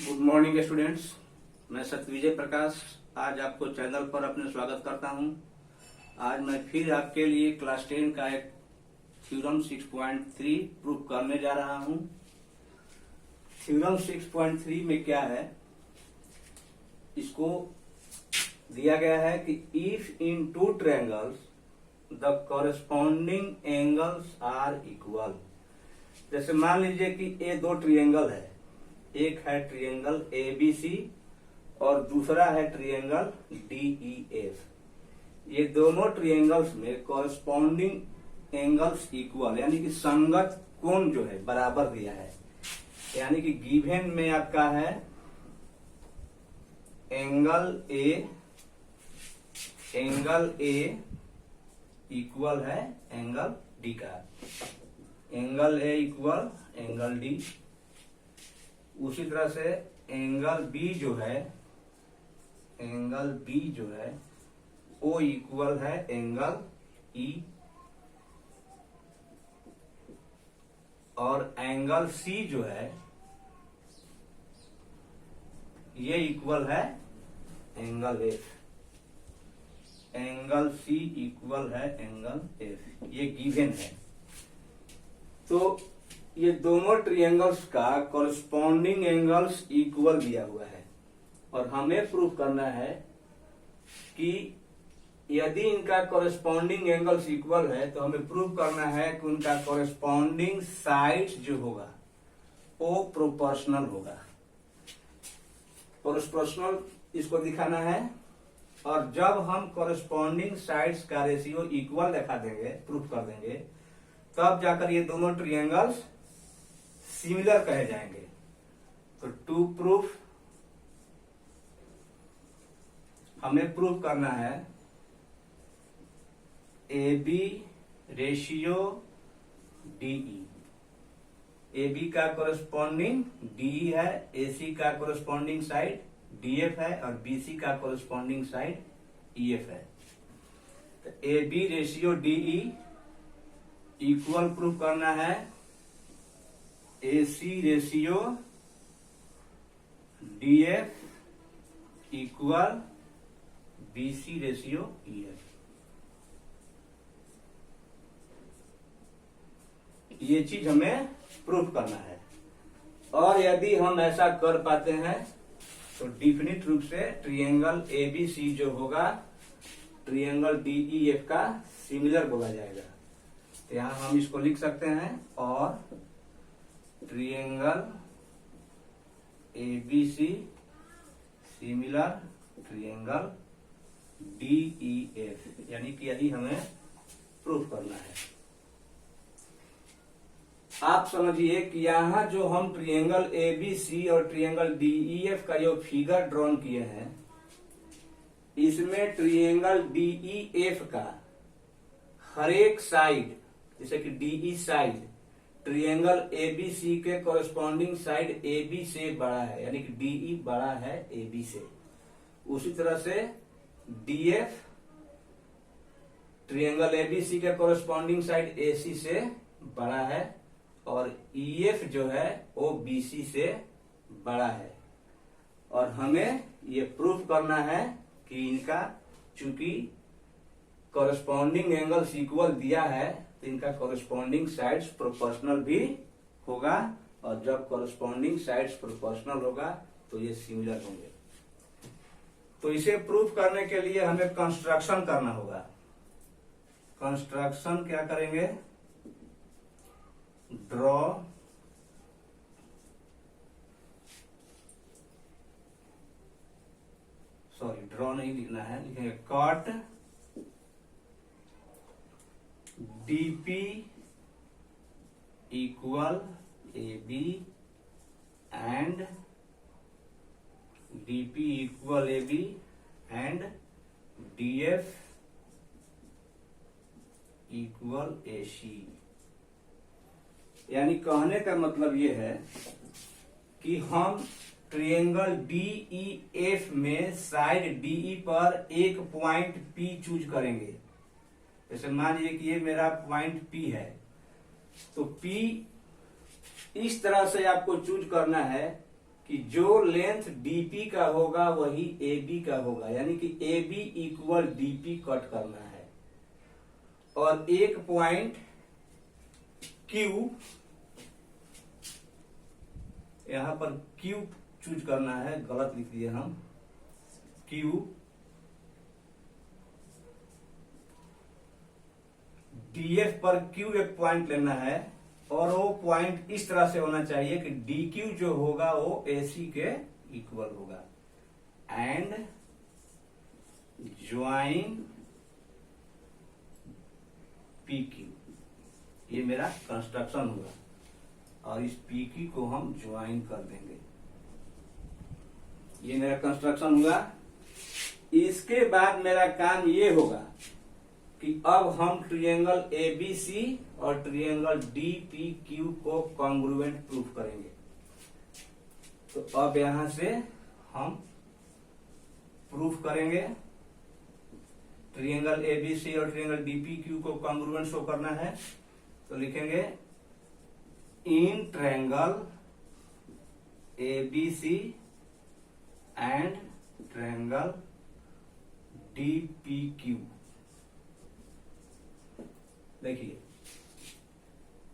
Good morning students. मैं सत्यविजय प्रकाश आज आपको चैनल पर अपने स्वागत करता हूं। आज मैं फिर आपके लिए क्लास 10 का एक थ्योरम 6.3 प्रूफ करने जा रहा हूं। थ्योरम 6.3 में क्या है, इसको दिया गया है कि if in two triangles the corresponding angles are equal. जैसे मान लीजिए कि ये दो ट्रायंगल है, एक है ट्रायंगल एबीसी और दूसरा है ट्रायंगल डीईएफ। ये दोनों ट्रायंगल्स में कॉरेस्पॉन्डिंग एंगल्स इक्वल यानी कि संगत कोण जो है बराबर दिया है। यानी कि गिवन में आपका है एंगल ए इक्वल है एंगल डी का, angle A equal angle D. उसी तरह से एंगल बी जो है ओ इक्वल है एंगल ई, और एंगल सी जो है ये इक्वल है angle F. Angle C equal है एंगल एफ, ये गिवन है। तो ये दोनों ट्रायंगल्स का कॉरेस्पॉन्डिंग एंगल्स इक्वल दिया हुआ है और हमें प्रूफ करना है कि यदि इनका कॉरेस्पॉन्डिंग एंगल्स इक्वल है तो हमें प्रूफ करना है कि उनका कॉरेस्पॉन्डिंग साइड्स जो होगा वो प्रोपोर्शनल होगा। प्रोपोर्शनल इसको दिखाना है, और जब हम कॉरेस्पॉन्डिंग साइड्स का रेशियो इक्वल दिखा देंगे, प्रूफ कर देंगे, तब जाकर ये दोनों ट्रायंगल्स सिमिलर कहे जाएंगे। तो टू प्रूफ हमें प्रूफ करना है A B ratio DE. A B का कोरेस्पॉन्डिंग डीई है, ए सी का कोरेस्पॉन्डिंग साइड डीएफ है, और बी सी का कोरेस्पॉन्डिंग साइड ईएफ है। तो A B ratio DE equal proof करना है A C ratio DF equal B C ratio EF. ये चीज हमें प्रूफ करना है, और यदि हम ऐसा कर पाते हैं तो डिफिनिट रूप से ट्रायंगल एबीसी जो होगा ट्रायंगल डीईएफ का सिमिलर बोला जाएगा। तो यहां हम इसको लिख सकते हैं, और triangle ABC similar triangle DEF, यानी कि यदि हमें प्रूफ करना है। आप समझिए कि यहां जो हम ट्रायंगल एबीसी और ट्रायंगल डीईएफ का जो फिगर ड्रॉन किए हैं, इसमें ट्रायंगल डीईएफ का हर एक साइड, जैसे कि डीई साइड ट्रायंगल एबीसी के कॉरेस्पॉन्डिंग साइड एबी से बड़ा है, यानी कि डीई बड़ा है एबी से। उसी तरह से डीएफ ट्रायंगल एबीसी के कॉरेस्पॉन्डिंग साइड एसी से बड़ा है, और ईएफ जो है वो बीसी से बड़ा है। और हमें ये प्रूफ करना है कि इनका चूंकि कॉरेस्पॉन्डिंग एंगल्स इक्वल दिया है तो इनका कॉरेस्पॉन्डिंग साइड्स प्रोपोर्शनल भी होगा, और जब कॉरेस्पॉन्डिंग साइड्स प्रोपोर्शनल होगा तो ये सिमिलर होंगे। तो इसे प्रूफ करने के लिए हमें कंस्ट्रक्शन करना होगा। कंस्ट्रक्शन क्या करेंगे, ड्रॉ नहीं लिखना है, लिखेंगे कॉट DP equal A B and DP equal A B and DF equal A C. यानी कहने का मतलब ये है कि हम ट्रायंगल डीईएफ में साइड डीई पर एक पॉइंट पी चूज करेंगे। जैसे मान लीजिए कि ये मेरा पॉइंट पी है, तो पी इस तरह से आपको चूज करना है कि जो लेंथ डीपी का होगा वही AB का होगा, यानी कि AB इक्वल DP कट करना है, और एक पॉइंट Q, यहां पर Q चूज करना है, गलत लिख दिए हम, Q DF पर Q एक पॉइंट लेना है, और वो पॉइंट इस तरह से होना चाहिए कि DQ जो होगा वो AC के इक्वल होगा, एंड ज्वाइन PQ, ये मेरा कंस्ट्रक्शन हुआ, और इस PQ को हम ज्वाइन कर देंगे। ये मेरा कंस्ट्रक्शन हुआ। इसके बाद मेरा काम ये होगा कि अब हम ट्रायंगल ABC और ट्रायंगल DPQ को कॉन्ग्रुएंट प्रूफ करेंगे। तो अब यहां से हम प्रूफ करेंगे, ट्रायंगल ABC और ट्रायंगल DPQ को कॉन्ग्रुएंट शो करना है। तो लिखेंगे in triangle ABC and triangle DPQ। देखिए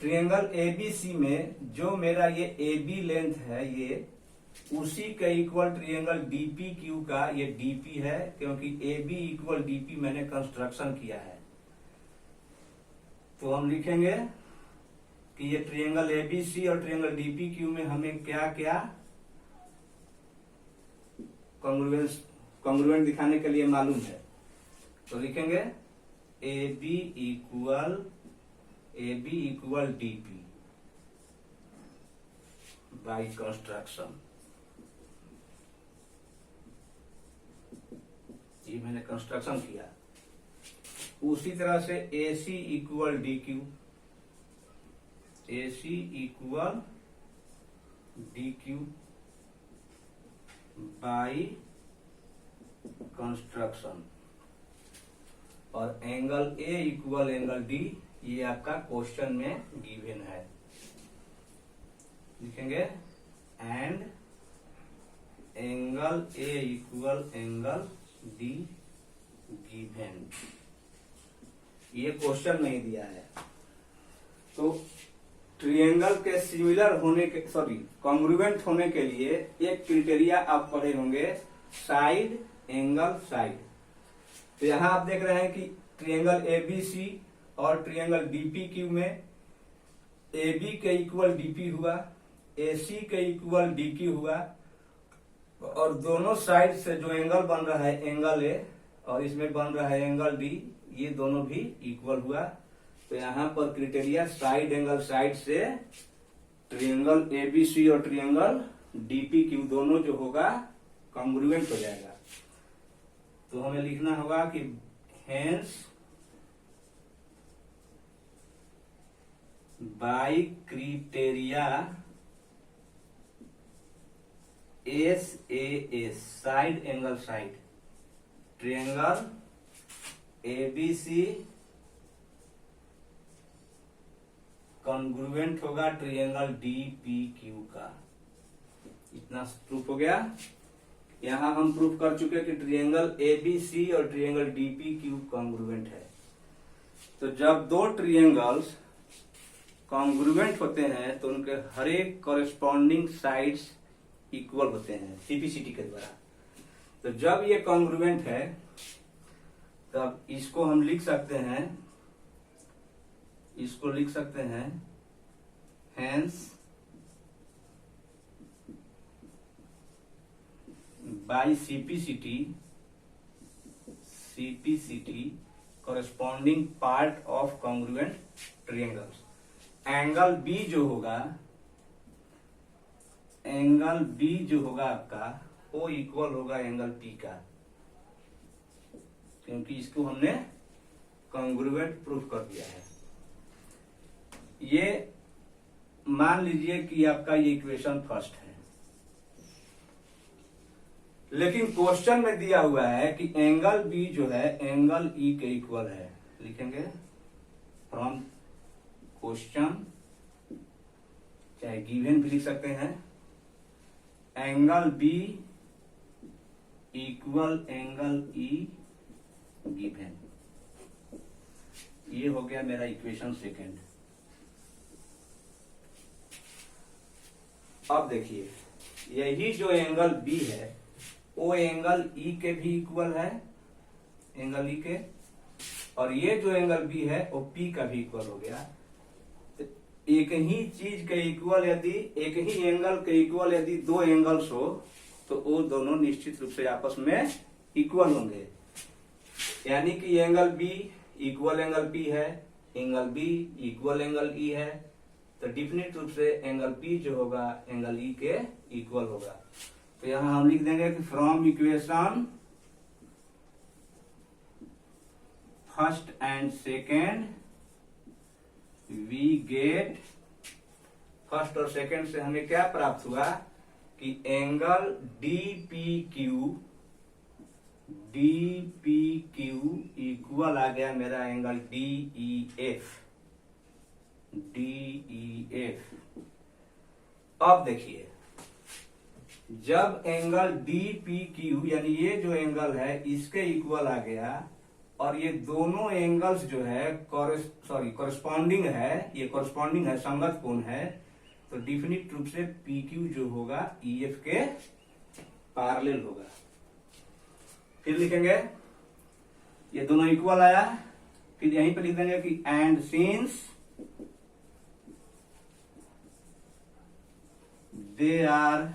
ट्रायंगल ABC में जो मेरा ये AB लेंथ है, ये उसी के इक्वल ट्रायंगल DPQ का ये DP है, क्योंकि AB इक्वल DP मैंने कंस्ट्रक्शन किया है। तो हम लिखेंगे कि ये ट्रायंगल ABC और ट्रायंगल DPQ में हमें क्या क्या कॉन्ग्रुएंट दिखाने के लिए मालूम है। तो लिखेंगे AB equal DP by construction. ये मैंने कंस्ट्रक्शन किया। उसी तरह से AC equal DQ, AC equal DQ by construction, और angle A equal angle D, ये आपका क्वेश्चन में गिवन है। लिखेंगे and angle A equal angle D given. ये क्वेश्चन नहीं दिया है। तो ट्रायंगल के सिमिलर होने के, कॉन्ग्रुएंट होने के लिए एक क्राइटेरिया आप पढ़े होंगे, साइड एंगल साइड। तो यहां आप देख रहे हैं कि ट्रायंगल ABC और ट्रायंगल DPQ में AB के इक्वल DP हुआ, AC के इक्वल DQ हुआ, और दोनों साइड से जो एंगल बन रहा है एंगल A, और इसमें बन रहा है एंगल D, ये दोनों भी इक्वल हुआ। तो यहाँ पर क्राइटेरिया साइड एंगल साइड से ट्रायंगल ABC और ट्रायंगल DPQ दोनों जो होगा कॉन्ग्रुएंट हो जाएगा। तो हमें लिखना होगा कि hence by criteria SAS side angle side, triangle ABC congruent होगा ट्रायंगल DPQ का। इतना प्रूफ हो गया। यहां हम प्रूफ कर चुके कि ट्रायंगल ABC और ट्रायंगल DPQ कॉन्ग्रुएंट है। तो जब दो ट्रायंगल्स कॉन्ग्रुएंट होते हैं तो उनके हर एक कॉरेस्पॉन्डिंग साइड्स इक्वल होते हैं सीपीसीटी के द्वारा। तो जब ये कॉन्ग्रुएंट है तब इसको हम लिख सकते हैं, इसको लिख सकते हैं hence by CPCT corresponding part of congruent triangles. Angle B जो होगा, एंगल B जो होगा आपका, वो इक्वल होगा एंगल P का, क्योंकि इसको हमने कॉन्ग्रुएंट प्रूफ कर दिया है। ये मान लीजिए कि आपका ये इक्वेशन फर्स्ट है, लेकिन क्वेश्चन में दिया हुआ है कि एंगल B जो है एंगल E के इक्वल है। लिखेंगे फ्रॉम क्वेश्चन, चाहे गिवन भी लिख सकते हैं, angle B equal angle E given. ये हो गया मेरा इक्वेशन सेकेंड। अब देखिए, यही जो एंगल बी है वो एंगल ई के भी इक्वल है, एंगल ई के, और ये जो एंगल बी है वो पी का भी इक्वल हो गया। तो एक ही चीज के इक्वल यदि, एक ही एंगल के इक्वल यदि दो एंगल्स हो तो वो दोनों निश्चित रूप से आपस में इक्वल होंगे। यानी कि angle B equal angle P है, angle B equal angle E है, तो डिफिनिट रूप से एंगल पी जो होगा एंगल ई के इक्वल होगा। तो यहां हम लिख देंगे कि from equation first and second we get, first और सेकेंड से हमें क्या प्राप्त हुआ कि angle D P Q equal आ गया मेरा एंगल डी ई एफ। अब देखिए, जब एंगल डी पी क्यू यानी ये जो एंगल है इसके इक्वल आ गया और ये दोनों एंगल्स जो है कॉरेस्पॉन्डिंग है, ये कॉरेस्पॉन्डिंग है, संगत कोण है, तो डिफिनिट रूप से पी क्यू जो होगा ई एफ के पैरेलल होगा। फिर लिखेंगे ये दोनों इक्वल आया, फिर यहीं पे लिख देंगे कि and since they are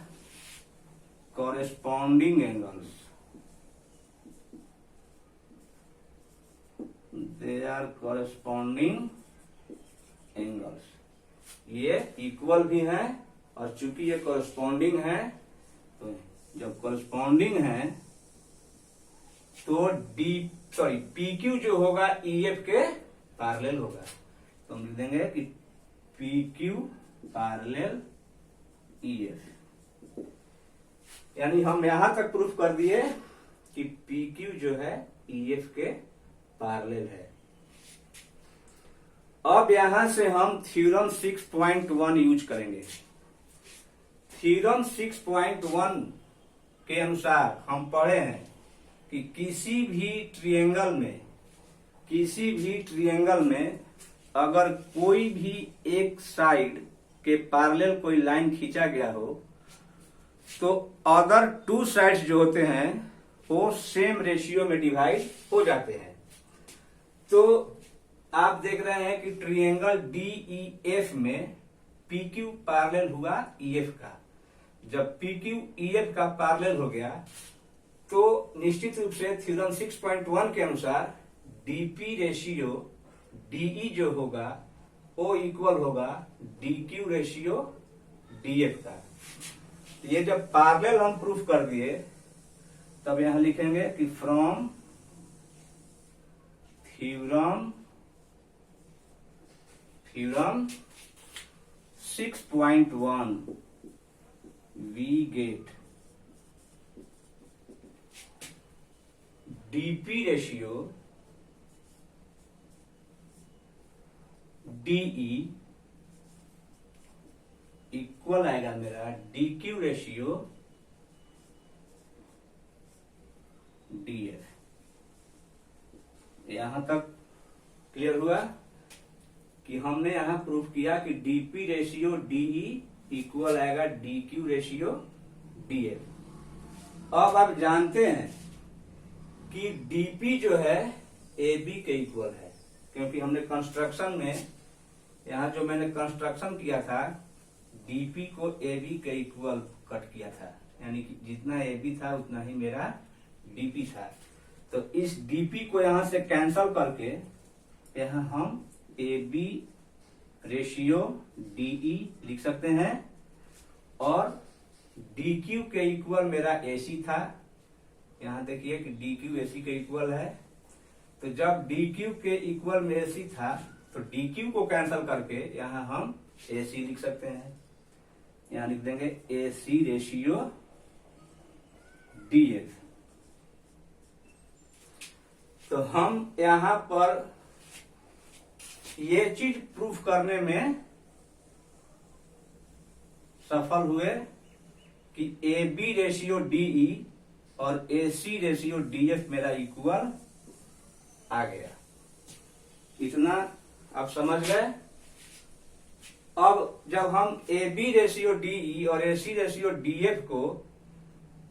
corresponding angles, they are corresponding angles, ये इक्वल भी है और चूंकि ये corresponding है तो जब corresponding है तो PQ जो होगा EF के पैरेलल होगा। तो हम लिख देंगे कि PQ पैरेलल EF, यानी हम यहां तक प्रूफ कर दिए कि PQ जो है EF के पैरेलल है। अब यहां से हम थ्योरम 6.1 यूज करेंगे। थ्योरम 6.1 के अनुसार हम पढ़े हैं कि किसी भी ट्रायंगल में अगर कोई भी एक साइड के पैरेलल कोई लाइन खींचा गया हो तो अदर टू साइड्स जो होते हैं वो सेम रेशियो में डिवाइड हो जाते हैं। तो आप देख रहे हैं कि ट्रायंगल DEF में PQ पैरेलल हुआ EF का। जब PQ EF का पैरेलल हो गया तो निश्चित रूप से थ्योरम 6.1 के अनुसार DP रेशियो DE जो होगा वो इक्वल होगा DQ रेशियो DF का। ये जब पैरेलल हम प्रूफ कर दिए तब यहां लिखेंगे कि from theorem 6.1 we get DP ratio DE equal आएगा मेरा DQ रेशियो DF। यहां तक क्लियर हुआ कि हमने यहां प्रूफ किया कि DP रेशियो DE इक्वल आएगा DQ रेशियो DF। अब आप जानते हैं कि DP जो है AB के इक्वल है, क्योंकि हमने कंस्ट्रक्शन में यहां जो मैंने कंस्ट्रक्शन किया था DP को AB के इक्वल कट किया था, यानी कि जितना AB था उतना ही मेरा DP था। तो इस DP को यहां से कैंसल करके यहां हम AB रेशियो DE लिख सकते हैं और DQ के इक्वल मेरा AC था। यहां देखिए कि DQ AC के इक्वल है, तो जब DQ के इक्वल में AC था तो DQ को कैंसल करके यहां हम AC लिख सकते हैं। यहां लिख देंगे AC रेशियो DF। तो हम यहां पर ये चीज प्रूफ करने में सफल हुए कि ए बी रेशियो डीई और ए सी रेशियो डीएफ मेरा इक्वल आ गया। इतना आप समझ गए। अब जब हम ए बी रेशियो डीई और ए सी रेशियो डीएफ को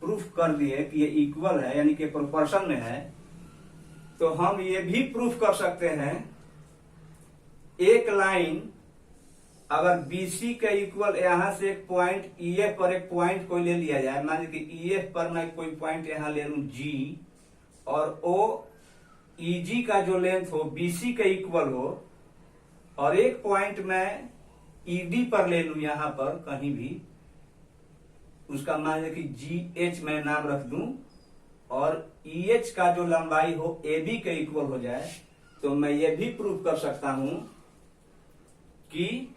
प्रूफ कर दिए कि ये इक्वल है यानी कि प्रोपोर्शन में है, तो हम ये भी प्रूफ कर सकते हैं एक लाइन अगर बीसी के इक्वल यहां से एक पॉइंट ईएफ पर एक पॉइंट कोई ले लिया जाए, मान लीजिए कि ईएफ पर मैं कोई पॉइंट यहां ले लूं जी, और ओ ईजी का जो लेंथ हो बीसी के इक्वल हो, और एक पॉइंट मैं ईडी पर ले लूं यहां पर कहीं भी, उसका मान लीजिए कि जी एच मैं नाम रख दूं, और ईएच का जो लंबाई हो एबी के इक्वल हो जाए, तो मैं ये भी प्रूफ कर सकता हूं कि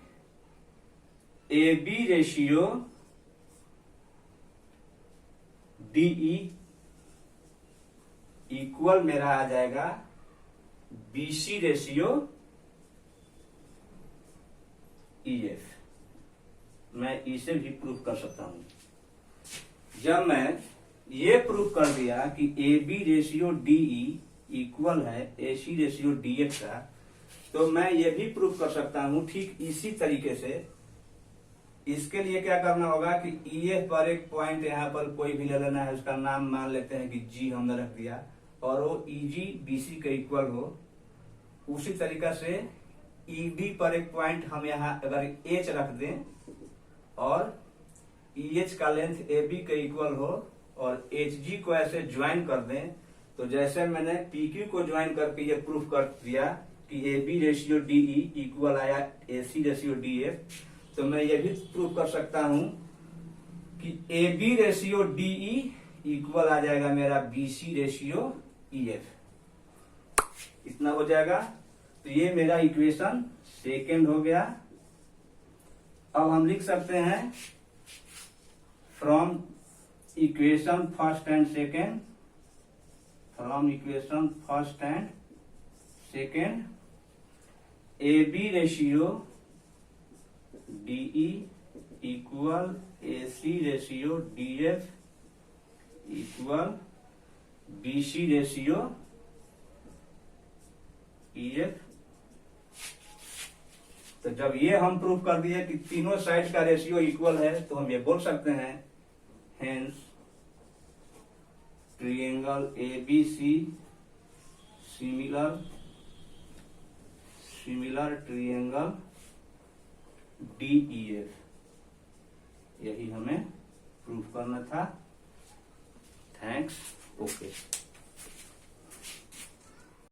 A B ratio DE equal मेरा आ जाएगा बीसी रेशियो ईएफ। मैं इसे भी प्रूफ कर सकता हूं। जब मैं ये प्रूफ कर दिया कि A B ratio DE equal है ए सी रेशियो डीएफ का, तो मैं ये भी प्रूफ कर सकता हूं ठीक इसी तरीके से। इसके लिए क्या करना होगा कि ईएफ पर एक पॉइंट यहां पर कोई भी ले लेना है, उसका नाम मान लेते हैं कि जी हमने रख दिया, और वो ईजी बीसी के इक्वल हो। उसी तरीका से ईडी पर एक पॉइंट हम यहाँ अगर एच रख दें और ईएच का लेंथ एबी के इक्वल हो और एच जी को ऐसे ज्वाइन कर दें, तो जैसे मैंने पीक्यू को ज्वाइन करके ये प्रूफ कर दिया कि A B ratio DE equal आया ए सी रेशियो डीएफ, तो मैं ये भी प्रूफ कर सकता हूं कि A B ratio DE equal आ जाएगा मेरा बी सी रेशियो ईएफ। इतना हो जाएगा। तो ये मेरा इक्वेशन सेकेंड हो गया। अब हम लिख सकते हैं from equation first and second, from equation first and second, A B ratio DE equal A C ratio DF equal B C ratio EF. तो जब ये हम प्रूफ कर दिए कि तीनों साइड का रेशियो इक्वल है, तो हम ये बोल सकते हैं hence triangle ABC similar triangle DEF. यही हमें प्रूफ करना था। थैंक्स। ओके।